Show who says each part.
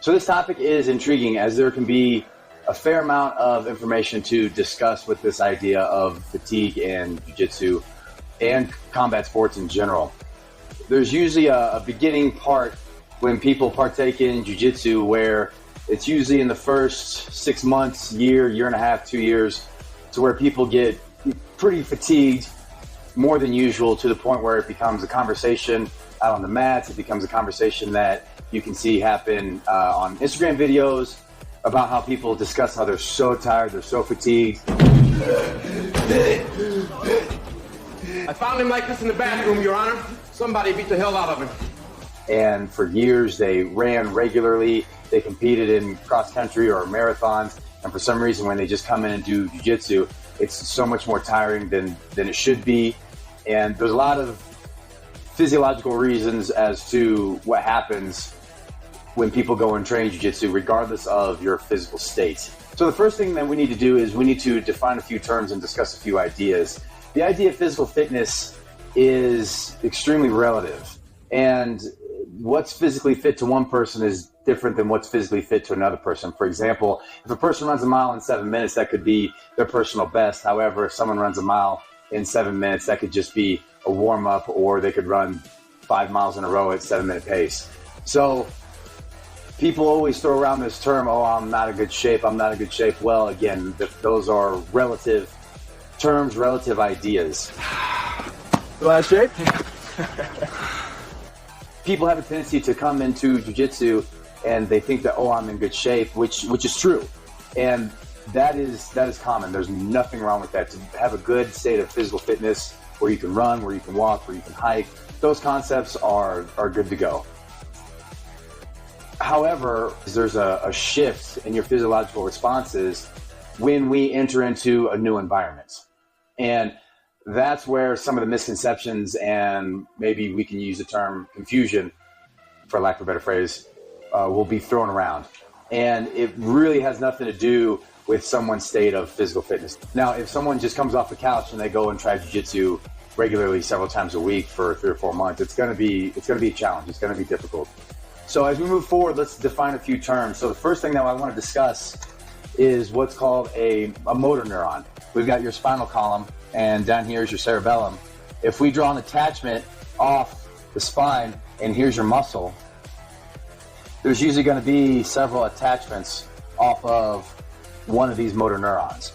Speaker 1: So this topic is intriguing, as there can be a fair amount of information to discuss with this idea of fatigue and jiu-jitsu and combat sports in general. There's usually a beginning part when people partake in jiu-jitsu where it's usually in the first 6 months, year and a half, 2 years, to where people get pretty fatigued, more than usual, to the point where it becomes a conversation out on the mats. It becomes a conversation that you can see happen on Instagram videos about how people discuss how they're so tired, they're so fatigued.
Speaker 2: I found him like this in the bathroom, Your Honor. Somebody beat the hell out of him.
Speaker 1: And for years, they ran regularly. They competed in cross-country or marathons. And for some reason, when they just come in and do jiu-jitsu, it's so much more tiring than it should be. And there's a lot of physiological reasons as to what happens when people go and train jiu-jitsu, regardless of your physical state. So the first thing that we need to do is we need to define a few terms and discuss a few ideas. The idea of physical fitness is extremely relative. And what's physically fit to one person is different than what's physically fit to another person. For example, if a person runs a mile in 7 minutes, that could be their personal best. However, if someone runs a mile in 7 minutes, that could just be a warm-up, or they could run 5 miles in a row at 7-minute pace. So people always throw around this term, oh, I'm not in good shape, I'm not in good shape. Well, again, those are relative terms, relative ideas.
Speaker 3: Last shape?
Speaker 1: People have a tendency to come into jiu-jitsu and they think that, oh, I'm in good shape, which is true. And that is common. There's nothing wrong with that. To have a good state of physical fitness where you can run, where you can walk, where you can hike, those concepts are good to go. However, there's a shift in your physiological responses when we enter into a new environment. And that's where some of the misconceptions, and maybe we can use the term confusion, for lack of a better phrase, will be thrown around. And it really has nothing to do with someone's state of physical fitness. Now, if someone just comes off the couch and they go and try jiu-jitsu regularly several times a week for 3 or 4 months, it's going to be a challenge. It's going to be difficult. So as we move forward, let's define a few terms. So the first thing that I want to discuss is what's called a motor neuron. We've got your spinal column, and down here is your cerebellum. If we draw an attachment off the spine, and here's your muscle, there's usually going to be several attachments off of one of these motor neurons.